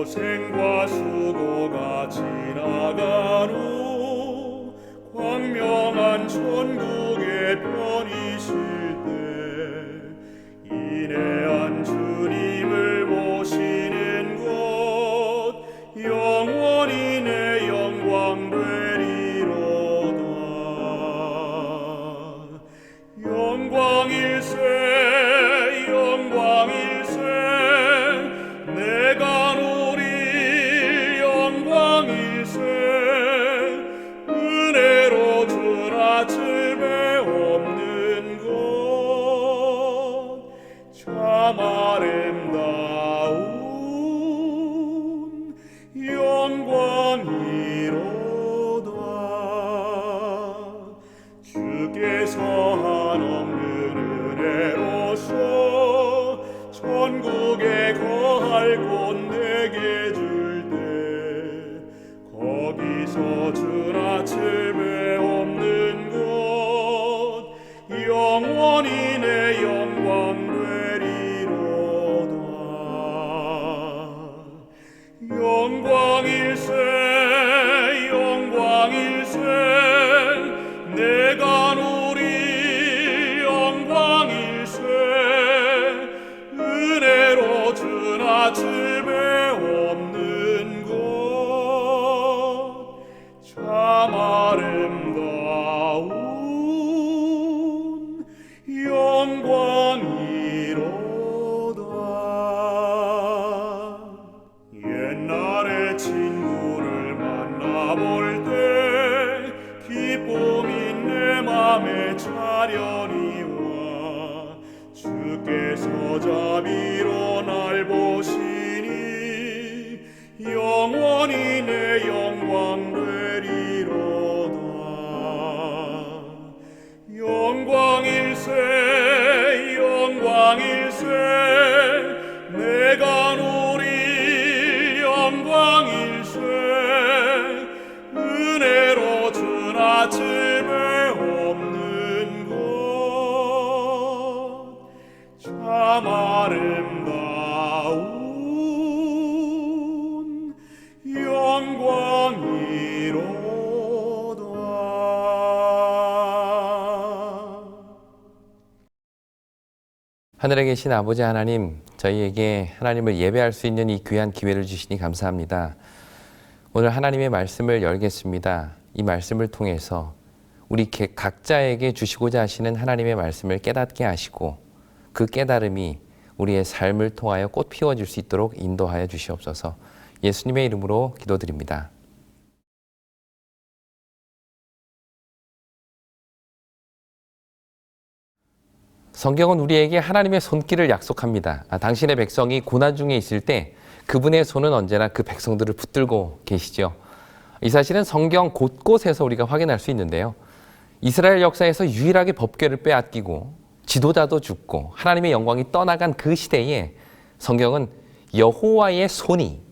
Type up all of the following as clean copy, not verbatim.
고생과 수고가 지나간 후 광명한 천국에 편이실 때 인애한 주님을 모시는 곳 영원히 내 영광 되리로다. 영광일세 영광일세 내가 누릴 영광일세 은혜로 주나 즐배 없는 것 참 아름다운 영광이로다. 주께서 한없는 은혜로서 천국에 거할 곳 내게 줄 때 거기서 주나 즐배 없는 곳 영원히 내 영광 되리로다. 영광일세 영광일세 내가 누릴 영광일세 은혜로 주나 즐배 없는 것 참 아름다운 영광이로다. 옛날에 친구를 만나볼 때 기쁨이 내 맘에 차려니 와 주께서 자비로 날 보시니 영원히 내 영광 되리로다. 영광일세 영광일세 내가 누릴 영광일세 은혜로 주나 즐배 없는 것 참 아름다운 영광이로다. 하늘에 계신 아버지 하나님, 저희에게 하나님을 예배할 수 있는 이 귀한 기회를 주시니 감사합니다. 오늘 하나님의 말씀을 열겠습니다. 이 말씀을 통해서 우리 각자에게 주시고자 하시는 하나님의 말씀을 깨닫게 하시고 그 깨달음이 우리의 삶을 통하여 꽃 피워질 수 있도록 인도하여 주시옵소서. 예수님의 이름으로 기도드립니다. 성경은 우리에게 하나님의 손길을 약속합니다. 당신의 백성이 고난 중에 있을 때 그분의 손은 언제나 그 백성들을 붙들고 계시죠. 이 사실은 성경 곳곳에서 우리가 확인할 수 있는데요. 이스라엘 역사에서 유일하게 법궤를 빼앗기고 지도자도 죽고 하나님의 영광이 떠나간 그 시대에 성경은 여호와의 손이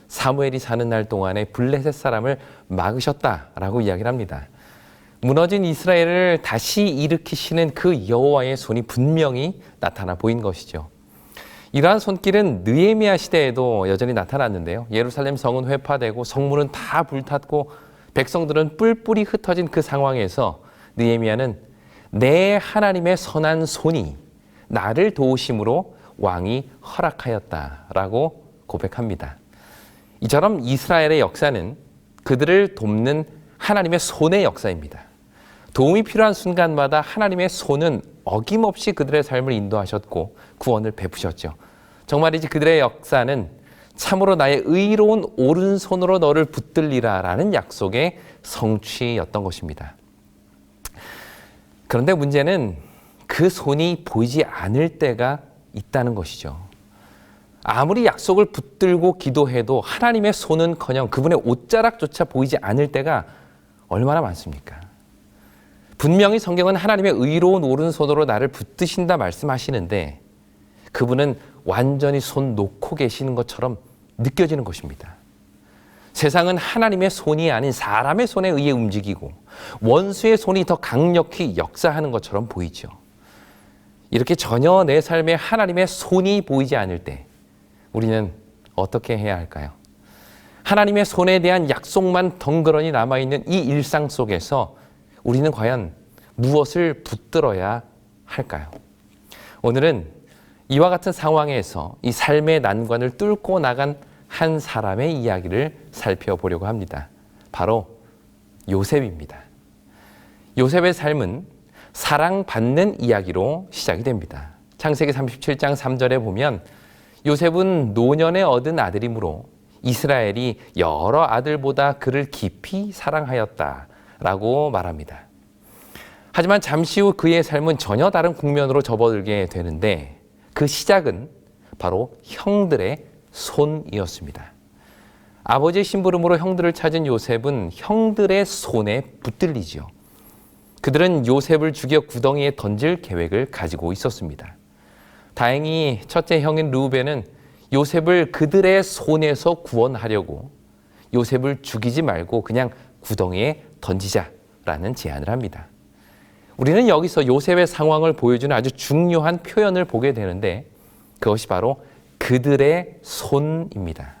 사무엘이 사는 날 동안에 블레셋 사람을 막으셨다라고 이야기를 합니다. 무너진 이스라엘을 다시 일으키시는 그 여호와의 손이 분명히 나타나 보인 것이죠. 이러한 손길은 느헤미야 시대에도 여전히 나타났는데요. 예루살렘 성은 회파되고 성문은 다 불탔고 백성들은 뿔뿔이 흩어진 그 상황에서 느헤미야는 내 하나님의 선한 손이 나를 도우심으로 왕이 허락하였다라고 고백합니다. 이처럼 이스라엘의 역사는 그들을 돕는 하나님의 손의 역사입니다. 도움이 필요한 순간마다 하나님의 손은 어김없이 그들의 삶을 인도하셨고 구원을 베푸셨죠. 정말이지 그들의 역사는 참으로 나의 의로운 오른손으로 너를 붙들리라 라는 약속의 성취였던 것입니다. 그런데 문제는 그 손이 보이지 않을 때가 있다는 것이죠. 아무리 약속을 붙들고 기도해도 하나님의 손은커녕 그분의 옷자락조차 보이지 않을 때가 얼마나 많습니까? 분명히 성경은 하나님의 의로운 오른손으로 나를 붙드신다 말씀하시는데 그분은 완전히 손 놓고 계시는 것처럼 느껴지는 것입니다. 세상은 하나님의 손이 아닌 사람의 손에 의해 움직이고 원수의 손이 더 강력히 역사하는 것처럼 보이죠. 이렇게 전혀 내 삶에 하나님의 손이 보이지 않을 때 우리는 어떻게 해야 할까요? 하나님의 손에 대한 약속만 덩그러니 남아있는 이 일상 속에서 우리는 과연 무엇을 붙들어야 할까요? 오늘은 이와 같은 상황에서 이 삶의 난관을 뚫고 나간 한 사람의 이야기를 살펴보려고 합니다. 바로 요셉입니다. 요셉의 삶은 사랑받는 이야기로 시작이 됩니다. 창세기 37장 3절에 보면 요셉은 노년에 얻은 아들이므로 이스라엘이 여러 아들보다 그를 깊이 사랑하였다라고 말합니다. 하지만 잠시 후 그의 삶은 전혀 다른 국면으로 접어들게 되는데 그 시작은 바로 형들의 손이었습니다. 아버지의 심부름으로 형들을 찾은 요셉은 형들의 손에 붙들리지요. 그들은 요셉을 죽여 구덩이에 던질 계획을 가지고 있었습니다. 다행히 첫째 형인 르우벤은 요셉을 그들의 손에서 구원하려고 요셉을 죽이지 말고 그냥 구덩이에 던지자라는 제안을 합니다. 우리는 여기서 요셉의 상황을 보여주는 아주 중요한 표현을 보게 되는데 그것이 바로 그들의 손입니다.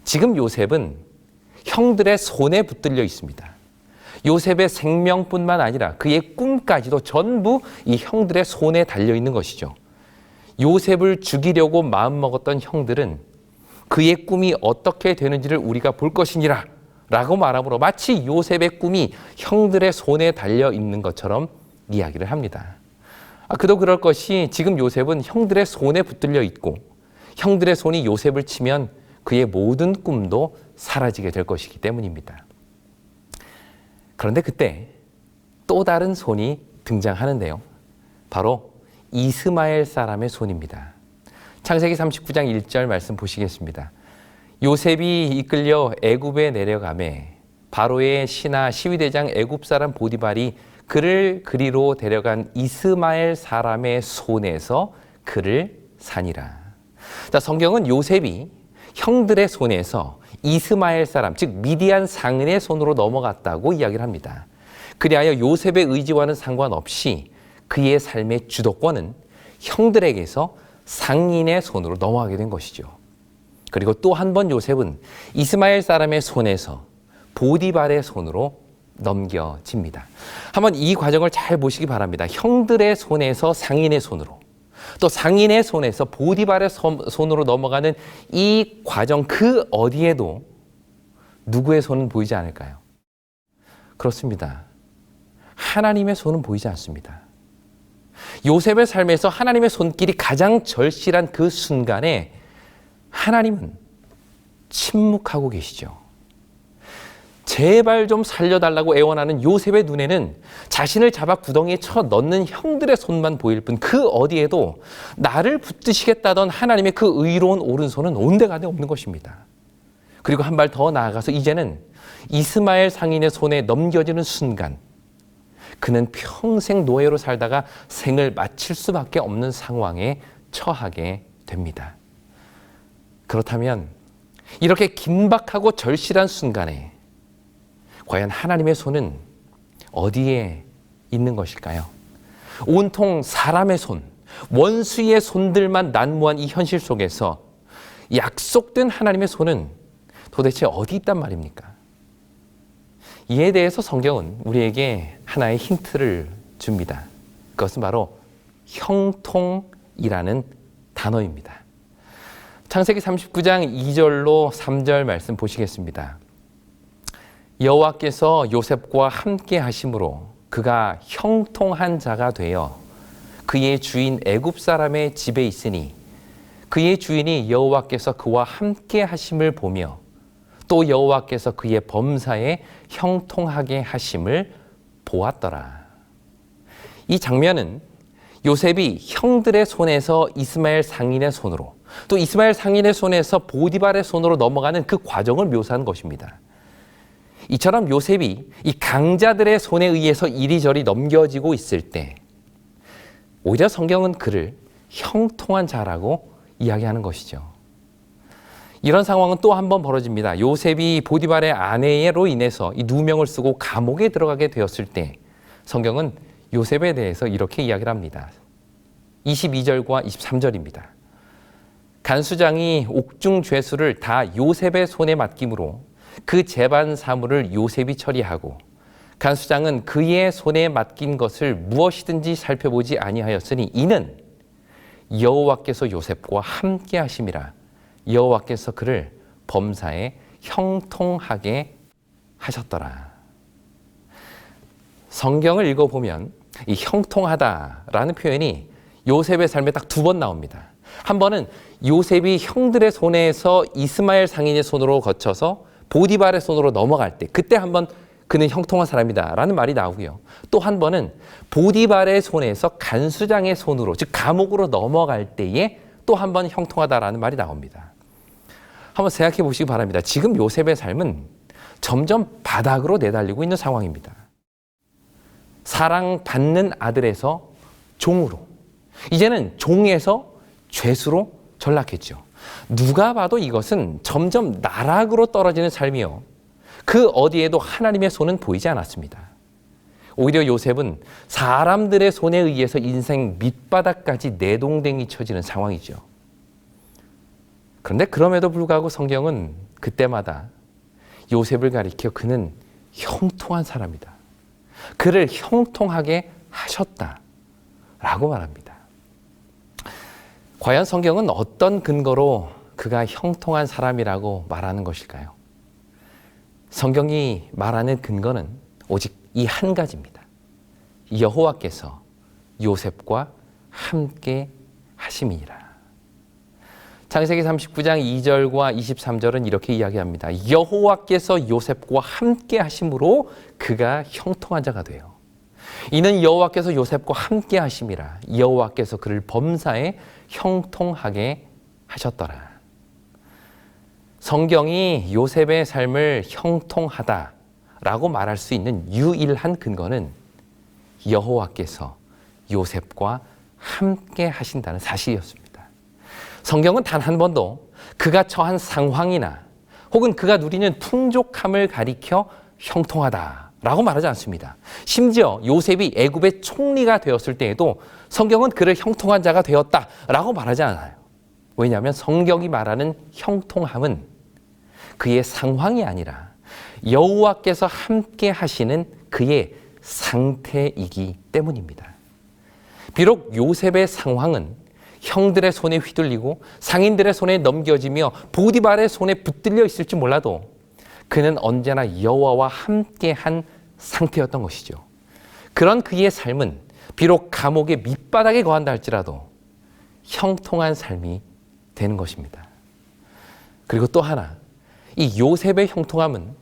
지금 요셉은 형들의 손에 붙들려 있습니다. 요셉의 생명뿐만 아니라 그의 꿈까지도 전부 이 형들의 손에 달려 있는 것이죠. 요셉을 죽이려고 마음먹었던 형들은 그의 꿈이 어떻게 되는지를 우리가 볼 것이니라 라고 말함으로 마치 요셉의 꿈이 형들의 손에 달려 있는 것처럼 이야기를 합니다. 그도 그럴 것이 지금 요셉은 형들의 손에 붙들려 있고 형들의 손이 요셉을 치면 그의 모든 꿈도 사라지게 될 것이기 때문입니다. 그런데 그때 또 다른 손이 등장하는데요. 바로 이스마엘 사람의 손입니다. 창세기 39장 1절 말씀 보시겠습니다. 요셉이 이끌려 애굽에 내려가매 바로의 신하 시위대장 애굽 사람 보디발이 그를 그리로 데려간 이스마엘 사람의 손에서 그를 산이라. 자, 성경은 요셉이 형들의 손에서 이스마엘 사람, 즉 미디안 상인의 손으로 넘어갔다고 이야기를 합니다. 그리하여 요셉의 의지와는 상관없이 그의 삶의 주도권은 형들에게서 상인의 손으로 넘어가게 된 것이죠. 그리고 또 한 번 요셉은 이스마엘 사람의 손에서 보디발의 손으로 넘겨집니다. 한번 이 과정을 잘 보시기 바랍니다. 형들의 손에서 상인의 손으로, 또 상인의 손에서 보디발의 손으로 넘어가는 이 과정 그 어디에도 누구의 손은 보이지 않을까요? 그렇습니다. 하나님의 손은 보이지 않습니다. 요셉의 삶에서 하나님의 손길이 가장 절실한 그 순간에 하나님은 침묵하고 계시죠. 제발 좀 살려달라고 애원하는 요셉의 눈에는 자신을 잡아 구덩이에 쳐 넣는 형들의 손만 보일 뿐 그 어디에도 나를 붙드시겠다던 하나님의 그 의로운 오른손은 온데간데 없는 것입니다. 그리고 한 발 더 나아가서 이제는 이스마엘 상인의 손에 넘겨지는 순간 그는 평생 노예로 살다가 생을 마칠 수밖에 없는 상황에 처하게 됩니다. 그렇다면 이렇게 긴박하고 절실한 순간에 과연 하나님의 손은 어디에 있는 것일까요? 온통 사람의 손, 원수의 손들만 난무한 이 현실 속에서 약속된 하나님의 손은 도대체 어디 있단 말입니까? 이에 대해서 성경은 우리에게 하나의 힌트를 줍니다. 그것은 바로 형통이라는 단어입니다. 창세기 39장 2절로 3절 말씀 보시겠습니다. 여호와께서 요셉과 함께 하심으로 그가 형통한 자가 되어 그의 주인 애굽 사람의 집에 있으니 그의 주인이 여호와께서 그와 함께 하심을 보며 또 여호와께서 그의 범사에 형통하게 하심을 보았더라. 이 장면은 요셉이 형들의 손에서 이스마엘 상인의 손으로 또 이스마엘 상인의 손에서 보디발의 손으로 넘어가는 그 과정을 묘사한 것입니다. 이처럼 요셉이 이 강자들의 손에 의해서 이리저리 넘겨지고 있을 때 오히려 성경은 그를 형통한 자라고 이야기하는 것이죠. 이런 상황은 또 한 번 벌어집니다. 요셉이 보디발의 아내로 인해서 이 누명을 쓰고 감옥에 들어가게 되었을 때 성경은 요셉에 대해서 이렇게 이야기를 합니다. 22절과 23절입니다. 간수장이 옥중 죄수를 다 요셉의 손에 맡김으로 그 재반 사물을 요셉이 처리하고 간수장은 그의 손에 맡긴 것을 무엇이든지 살펴보지 아니하였으니 이는 여호와께서 요셉과 함께 하심이라. 여호와께서 그를 범사에 형통하게 하셨더라. 성경을 읽어보면 이 형통하다라는 표현이 요셉의 삶에 딱 두 번 나옵니다. 한 번은 요셉이 형들의 손에서 이스마엘 상인의 손으로 거쳐서 보디발의 손으로 넘어갈 때, 그때 한번 그는 형통한 사람이다라는 말이 나오고요. 또 한 번은 보디발의 손에서 간수장의 손으로, 즉 감옥으로 넘어갈 때에 또 한 번 형통하다라는 말이 나옵니다. 한번 생각해 보시기 바랍니다. 지금 요셉의 삶은 점점 바닥으로 내달리고 있는 상황입니다. 사랑받는 아들에서 종으로, 이제는 종에서 죄수로 전락했죠. 누가 봐도 이것은 점점 나락으로 떨어지는 삶이요, 그 어디에도 하나님의 손은 보이지 않았습니다. 오히려 요셉은 사람들의 손에 의해서 인생 밑바닥까지 내동댕이 쳐지는 상황이죠. 그런데 그럼에도 불구하고 성경은 그때마다 요셉을 가리켜 그는 형통한 사람이다, 그를 형통하게 하셨다라고 말합니다. 과연 성경은 어떤 근거로 그가 형통한 사람이라고 말하는 것일까요? 성경이 말하는 근거는 오직 이 한 가지입니다. 여호와께서 요셉과 함께 하심이니라. 창세기 39장 2절과 23절은 이렇게 이야기합니다. 여호와께서 요셉과 함께 하심으로 그가 형통한 자가 돼요. 이는 여호와께서 요셉과 함께 하심이라. 여호와께서 그를 범사에 형통하게 하셨더라. 성경이 요셉의 삶을 형통하다라고 말할 수 있는 유일한 근거는 여호와께서 요셉과 함께 하신다는 사실이었습니다. 성경은 단 한 번도 그가 처한 상황이나 혹은 그가 누리는 풍족함을 가리켜 형통하다라고 말하지 않습니다. 심지어 요셉이 애굽의 총리가 되었을 때에도 성경은 그를 형통한 자가 되었다라고 말하지 않아요. 왜냐하면 성경이 말하는 형통함은 그의 상황이 아니라 여호와께서 함께 하시는 그의 상태이기 때문입니다. 비록 요셉의 상황은 형들의 손에 휘둘리고 상인들의 손에 넘겨지며 보디발의 손에 붙들려 있을지 몰라도 그는 언제나 여호와와 함께한 상태였던 것이죠. 그런 그의 삶은 비록 감옥의 밑바닥에 거한다 할지라도 형통한 삶이 되는 것입니다. 그리고 또 하나, 이 요셉의 형통함은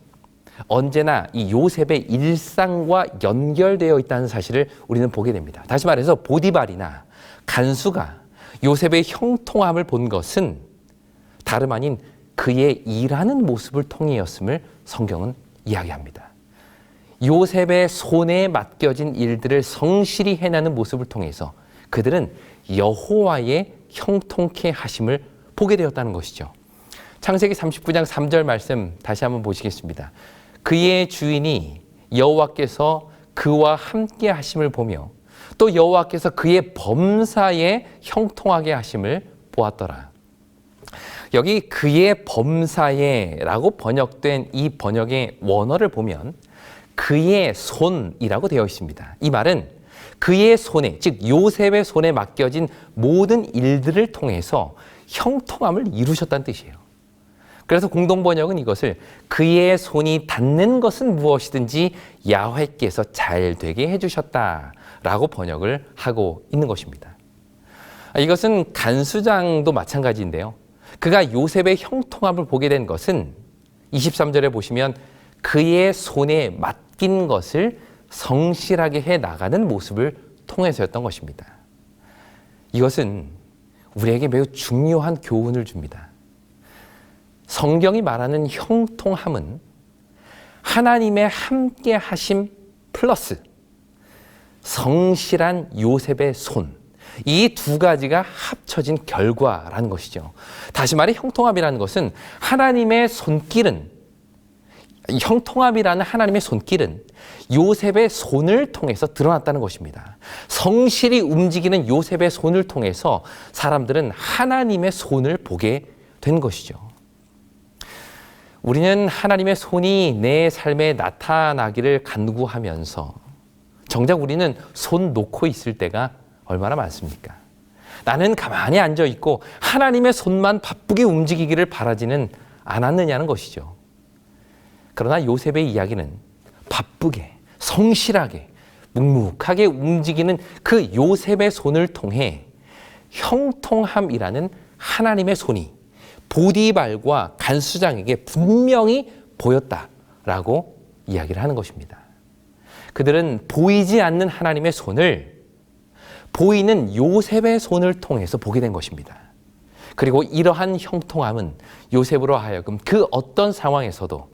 언제나 이 요셉의 일상과 연결되어 있다는 사실을 우리는 보게 됩니다. 다시 말해서 보디발이나 간수가 요셉의 형통함을 본 것은 다름 아닌 그의 일하는 모습을 통해였음을 성경은 이야기합니다. 요셉의 손에 맡겨진 일들을 성실히 해내는 모습을 통해서 그들은 여호와의 형통케 하심을 보게 되었다는 것이죠. 창세기 39장 3절 말씀 다시 한번 보시겠습니다. 그의 주인이 여호와께서 그와 함께 하심을 보며 또 여호와께서 그의 범사에 형통하게 하심을 보았더라. 여기 그의 범사에라고 번역된 이 번역의 원어를 보면 그의 손이라고 되어 있습니다. 이 말은 그의 손에, 즉 요셉의 손에 맡겨진 모든 일들을 통해서 형통함을 이루셨다는 뜻이에요. 그래서 공동번역은 이것을 그의 손이 닿는 것은 무엇이든지 야훼께서 잘 되게 해주셨다라고 번역을 하고 있는 것입니다. 이것은 간수장도 마찬가지인데요. 그가 요셉의 형통함을 보게 된 것은 23절에 보시면 그의 손에 맡긴 것을 성실하게 해 나가는 모습을 통해서였던 것입니다. 이것은 우리에게 매우 중요한 교훈을 줍니다. 성경이 말하는 형통함은 하나님의 함께 하심 플러스 성실한 요셉의 손, 이 두 가지가 합쳐진 결과라는 것이죠. 다시 말해 형통함이라는 것은 하나님의 손길은 형통함이라는 하나님의 손길은 요셉의 손을 통해서 드러났다는 것입니다. 성실히 움직이는 요셉의 손을 통해서 사람들은 하나님의 손을 보게 된 것이죠. 우리는 하나님의 손이 내 삶에 나타나기를 간구하면서 정작 우리는 손 놓고 있을 때가 얼마나 많습니까? 나는 가만히 앉아 있고 하나님의 손만 바쁘게 움직이기를 바라지는 않았느냐는 것이죠. 그러나 요셉의 이야기는 바쁘게, 성실하게, 묵묵하게 움직이는 그 요셉의 손을 통해 형통함이라는 하나님의 손이 보디발과 간수장에게 분명히 보였다라고 이야기를 하는 것입니다. 그들은 보이지 않는 하나님의 손을 보이는 요셉의 손을 통해서 보게 된 것입니다. 그리고 이러한 형통함은 요셉으로 하여금 그 어떤 상황에서도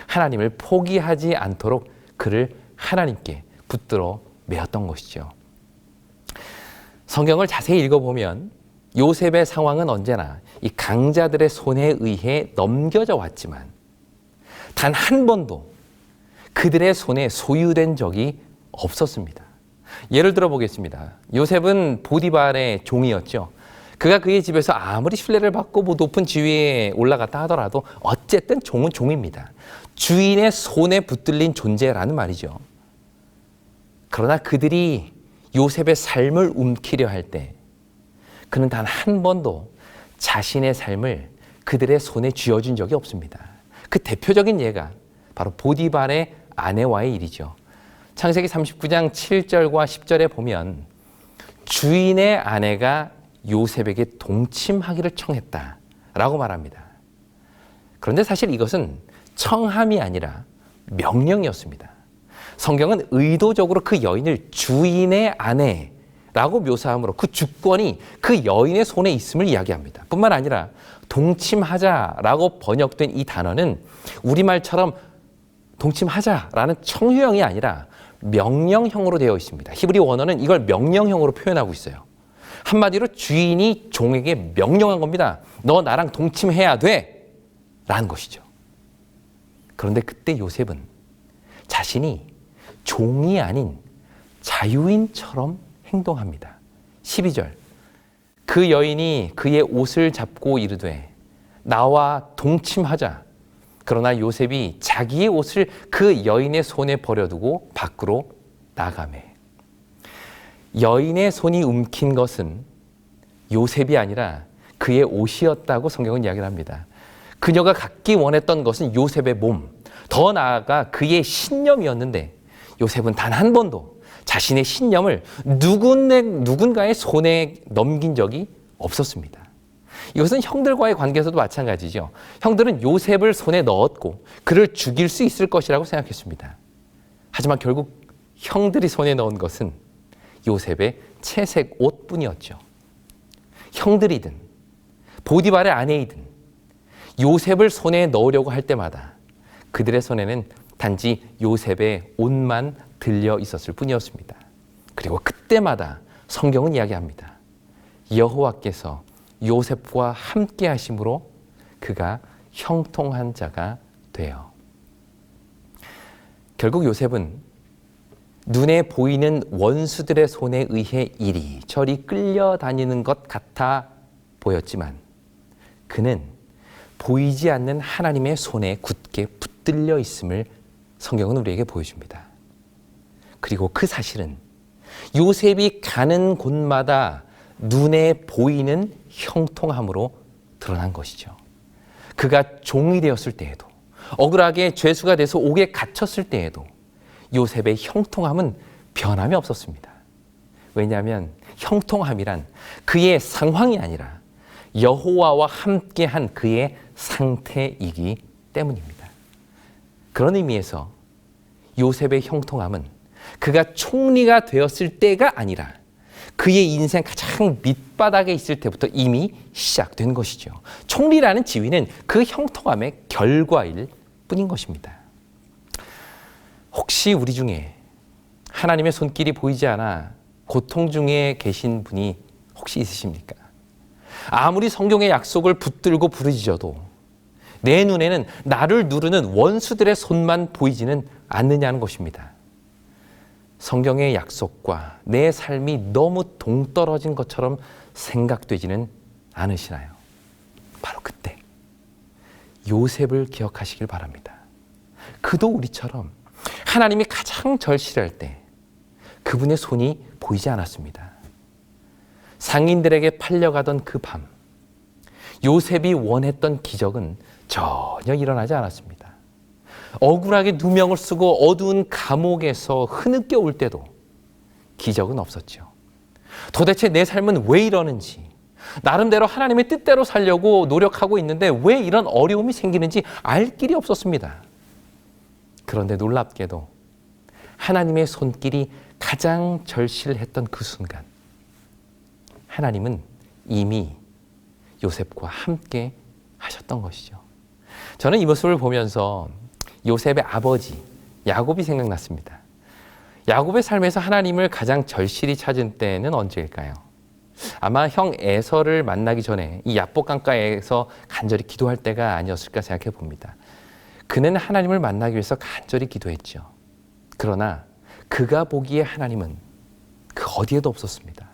하나님을 포기하지 않도록 그를 하나님께 붙들어 매었던 것이죠. 성경을 자세히 읽어보면 요셉의 상황은 언제나 이 강자들의 손에 의해 넘겨져 왔지만 단 한 번도 그들의 손에 소유된 적이 없었습니다. 예를 들어 보겠습니다. 요셉은 보디발의 종이었죠. 그가 그의 집에서 아무리 신뢰를 받고 높은 지위에 올라갔다 하더라도 어쨌든 종은 종입니다. 주인의 손에 붙들린 존재라는 말이죠. 그러나 그들이 요셉의 삶을 움키려 할 때 그는 단 한 번도 자신의 삶을 그들의 손에 쥐어준 적이 없습니다. 그 대표적인 예가 바로 보디발의 아내와의 일이죠. 창세기 39장 7절과 10절에 보면 주인의 아내가 요셉에게 동침하기를 청했다라고 말합니다. 그런데 사실 이것은 청함이 아니라 명령이었습니다. 성경은 의도적으로 그 여인을 주인의 아내라고 묘사함으로 그 주권이 그 여인의 손에 있음을 이야기합니다. 뿐만 아니라 동침하자라고 번역된 이 단어는 우리말처럼 동침하자라는 청유형이 아니라 명령형으로 되어 있습니다. 히브리 원어는 이걸 명령형으로 표현하고 있어요. 한마디로 주인이 종에게 명령한 겁니다. 너 나랑 동침해야 돼! 라는 것이죠. 그런데 그때 요셉은 자신이 종이 아닌 자유인처럼 행동합니다. 12절. 그 여인이 그의 옷을 잡고 이르되 나와 동침하자. 그러나 요셉이 자기의 옷을 그 여인의 손에 버려두고 밖으로 나가매. 여인의 손이 움킨 것은 요셉이 아니라 그의 옷이었다고 성경은 이야기를 합니다. 그녀가 갖기 원했던 것은 요셉의 몸, 더 나아가 그의 신념이었는데 요셉은 단 한 번도 자신의 신념을 누군가의 손에 넘긴 적이 없었습니다. 이것은 형들과의 관계에서도 마찬가지죠. 형들은 요셉을 손에 넣었고 그를 죽일 수 있을 것이라고 생각했습니다. 하지만 결국 형들이 손에 넣은 것은 요셉의 채색 옷뿐이었죠. 형들이든 보디발의 아내이든 요셉을 손에 넣으려고 할 때마다 그들의 손에는 단지 요셉의 옷만 들려 있었을 뿐이었습니다. 그리고 그때마다 성경은 이야기합니다. 여호와께서 요셉과 함께 하심으로 그가 형통한 자가 되어. 결국 요셉은 눈에 보이는 원수들의 손에 의해 이리저리 끌려다니는 것 같아 보였지만 그는 보이지 않는 하나님의 손에 굳게 붙들려 있음을 성경은 우리에게 보여줍니다. 그리고 그 사실은 요셉이 가는 곳마다 눈에 보이는 형통함으로 드러난 것이죠. 그가 종이 되었을 때에도 억울하게 죄수가 돼서 옥에 갇혔을 때에도 요셉의 형통함은 변함이 없었습니다. 왜냐하면 형통함이란 그의 상황이 아니라 여호와와 함께한 그의 상태이기 때문입니다. 그런 의미에서 요셉의 형통함은 그가 총리가 되었을 때가 아니라 그의 인생 가장 밑바닥에 있을 때부터 이미 시작된 것이죠. 총리라는 지위는 그 형통함의 결과일 뿐인 것입니다. 혹시 우리 중에 하나님의 손길이 보이지 않아 고통 중에 계신 분이 혹시 있으십니까? 아무리 성경의 약속을 붙들고 부르짖어도 내 눈에는 나를 누르는 원수들의 손만 보이지는 않느냐는 것입니다. 성경의 약속과 내 삶이 너무 동떨어진 것처럼 생각되지는 않으시나요? 바로 그때 요셉을 기억하시길 바랍니다. 그도 우리처럼 하나님이 가장 절실할 때 그분의 손이 보이지 않았습니다. 상인들에게 팔려가던 그 밤, 요셉이 원했던 기적은 전혀 일어나지 않았습니다. 억울하게 누명을 쓰고 어두운 감옥에서 흐느껴 올 때도 기적은 없었죠. 도대체 내 삶은 왜 이러는지, 나름대로 하나님의 뜻대로 살려고 노력하고 있는데 왜 이런 어려움이 생기는지 알 길이 없었습니다. 그런데 놀랍게도 하나님의 손길이 가장 절실했던 그 순간, 하나님은 이미 요셉과 함께 하셨던 것이죠. 저는 이 모습을 보면서 요셉의 아버지 야곱이 생각났습니다. 야곱의 삶에서 하나님을 가장 절실히 찾은 때는 언제일까요? 아마 형 에서를 만나기 전에 이 야복 강가에서 간절히 기도할 때가 아니었을까 생각해 봅니다. 그는 하나님을 만나기 위해서 간절히 기도했죠. 그러나 그가 보기에 하나님은 그 어디에도 없었습니다.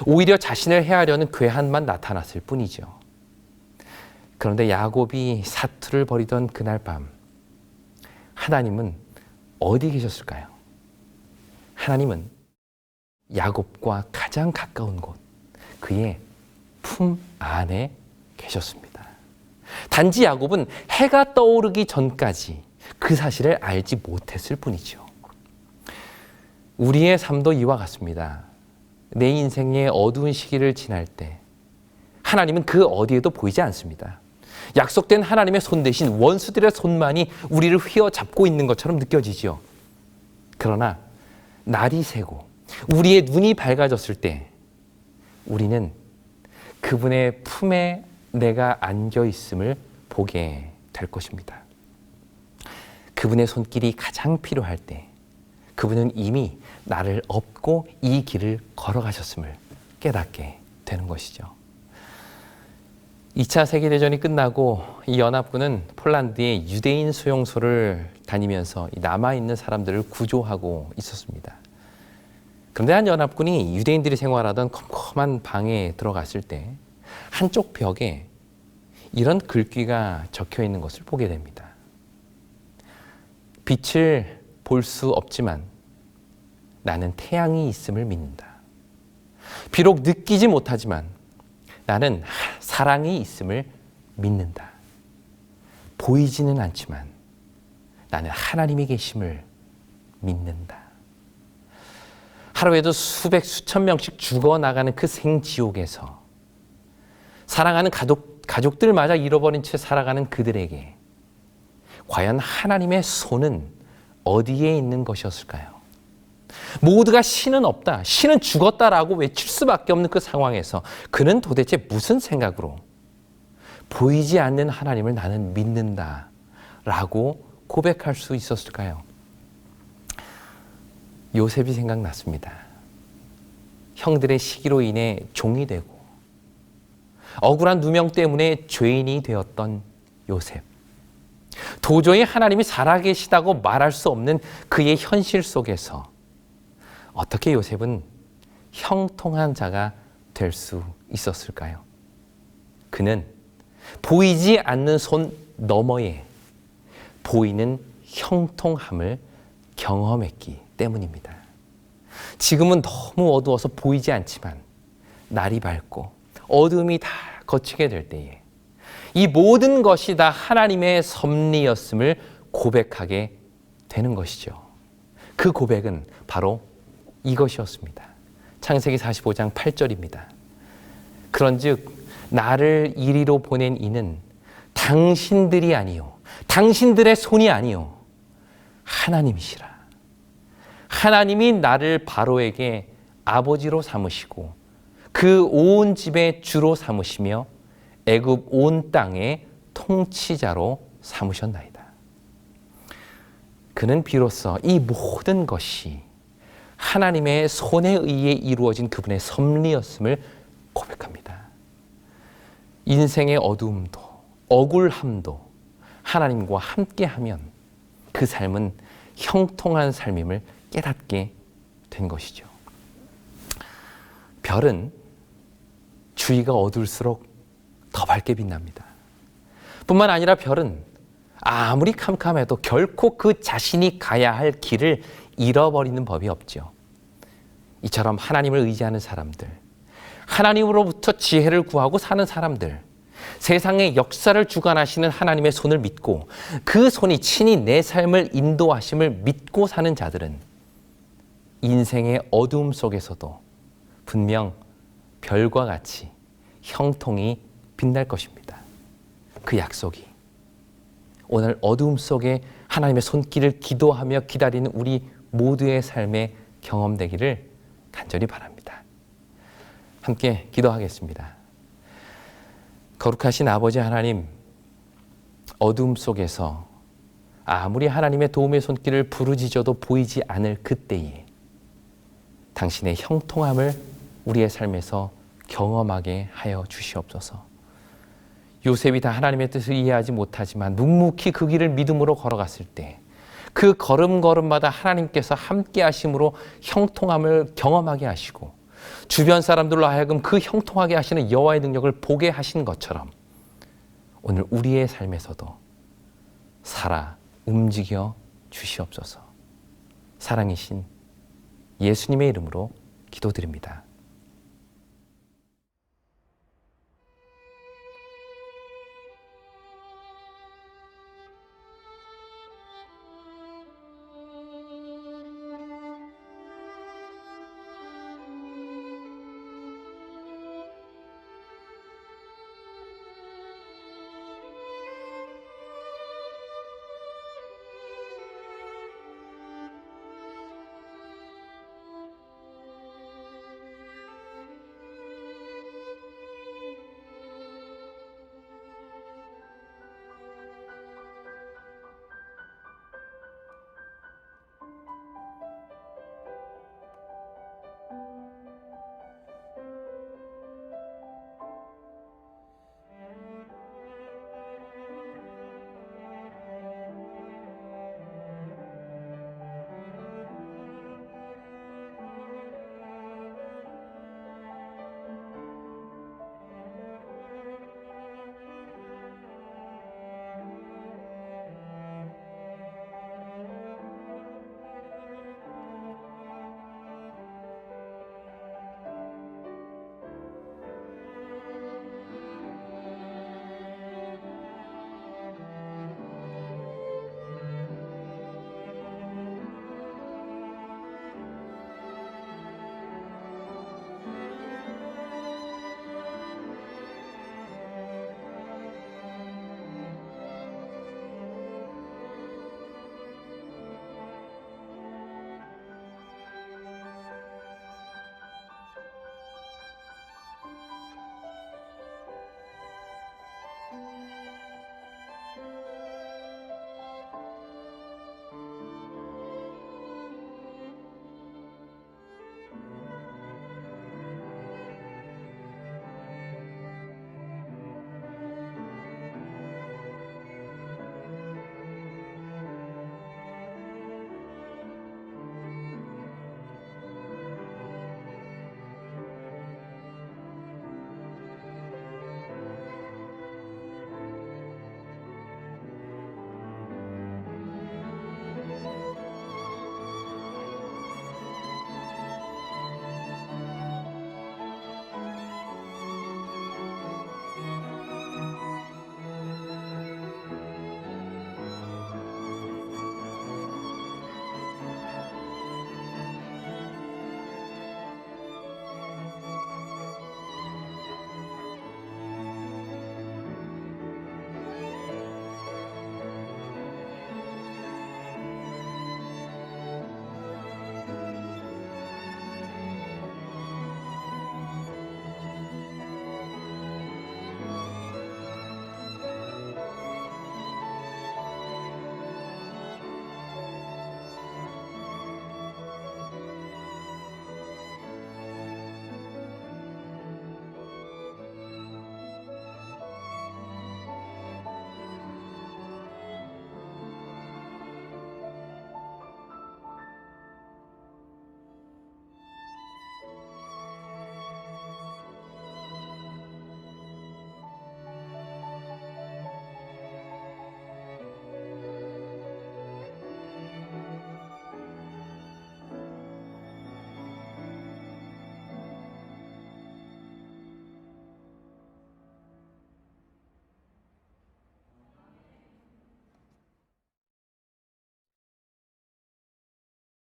오히려 자신을 해하려는 괴한만 나타났을 뿐이죠. 그런데 야곱이 사투를 벌이던 그날 밤, 하나님은 어디 계셨을까요? 하나님은 야곱과 가장 가까운 곳, 그의 품 안에 계셨습니다. 단지 야곱은 해가 떠오르기 전까지 그 사실을 알지 못했을 뿐이죠. 우리의 삶도 이와 같습니다. 내 인생의 어두운 시기를 지날 때 하나님은 그 어디에도 보이지 않습니다. 약속된 하나님의 손 대신 원수들의 손만이 우리를 휘어잡고 있는 것처럼 느껴지죠. 그러나 날이 새고 우리의 눈이 밝아졌을 때 우리는 그분의 품에 내가 안겨 있음을 보게 될 것입니다. 그분의 손길이 가장 필요할 때 그분은 이미 나를 업고 이 길을 걸어가셨음을 깨닫게 되는 것이죠. 2차 세계대전이 끝나고 이 연합군은 폴란드의 유대인 수용소를 다니면서 남아있는 사람들을 구조하고 있었습니다. 그런데 한 연합군이 유대인들이 생활하던 컴컴한 방에 들어갔을 때 한쪽 벽에 이런 글귀가 적혀 있는 것을 보게 됩니다. 빛을 볼 수 없지만 나는 태양이 있음을 믿는다. 비록 느끼지 못하지만 나는 사랑이 있음을 믿는다. 보이지는 않지만 나는 하나님이 계심을 믿는다. 하루에도 수백, 수천 명씩 죽어나가는 그 생지옥에서 사랑하는 가족들마저 잃어버린 채 살아가는 그들에게 과연 하나님의 손은 어디에 있는 것이었을까요? 모두가 신은 없다, 신은 죽었다라고 외칠 수밖에 없는 그 상황에서 그는 도대체 무슨 생각으로 보이지 않는 하나님을 나는 믿는다라고 고백할 수 있었을까요? 요셉이 생각났습니다. 형들의 시기로 인해 종이 되고 억울한 누명 때문에 죄인이 되었던 요셉. 도저히 하나님이 살아계시다고 말할 수 없는 그의 현실 속에서 어떻게 요셉은 형통한 자가 될 수 있었을까요? 그는 보이지 않는 손 너머에 보이는 형통함을 경험했기 때문입니다. 지금은 너무 어두워서 보이지 않지만 날이 밝고 어둠이 다 거치게 될 때에 이 모든 것이 다 하나님의 섭리였음을 고백하게 되는 것이죠. 그 고백은 바로 이것이었습니다. 창세기 45장 8절입니다. 그런즉 나를 이리로 보낸 이는 당신들이 아니요 당신들의 손이 아니요 하나님이시라. 하나님이 나를 바로에게 아버지로 삼으시고 그 온 집의 주로 삼으시며 애굽 온 땅의 통치자로 삼으셨나이다. 그는 비로소 이 모든 것이 하나님의 손에 의해 이루어진 그분의 섭리였음을 고백합니다. 인생의 어두움도 억울함도 하나님과 함께하면 그 삶은 형통한 삶임을 깨닫게 된 것이죠. 별은 주위가 어두울수록 더 밝게 빛납니다. 뿐만 아니라 별은 아무리 캄캄해도 결코 그 자신이 가야 할 길을 잃어버리는 법이 없죠. 이처럼 하나님을 의지하는 사람들, 하나님으로부터 지혜를 구하고 사는 사람들, 세상의 역사를 주관하시는 하나님의 손을 믿고 그 손이 친히 내 삶을 인도하심을 믿고 사는 자들은 인생의 어두움 속에서도 분명 별과 같이 형통이 빛날 것입니다. 그 약속이 오늘 어두움 속에 하나님의 손길을 기도하며 기다리는 우리 모두의 삶에 경험되기를 간절히 바랍니다. 함께 기도하겠습니다. 거룩하신 아버지 하나님, 어두움 속에서 아무리 하나님의 도움의 손길을 부르짖어도 보이지 않을 그때에 당신의 형통함을 우리의 삶에서 경험하게 하여 주시옵소서. 요셉이 다 하나님의 뜻을 이해하지 못하지만 묵묵히 그 길을 믿음으로 걸어갔을 때 그 걸음걸음마다 하나님께서 함께 하심으로 형통함을 경험하게 하시고 주변 사람들로 하여금 그 형통하게 하시는 여호와의 능력을 보게 하신 것처럼 오늘 우리의 삶에서도 살아 움직여 주시옵소서. 사랑이신 예수님의 이름으로 기도드립니다.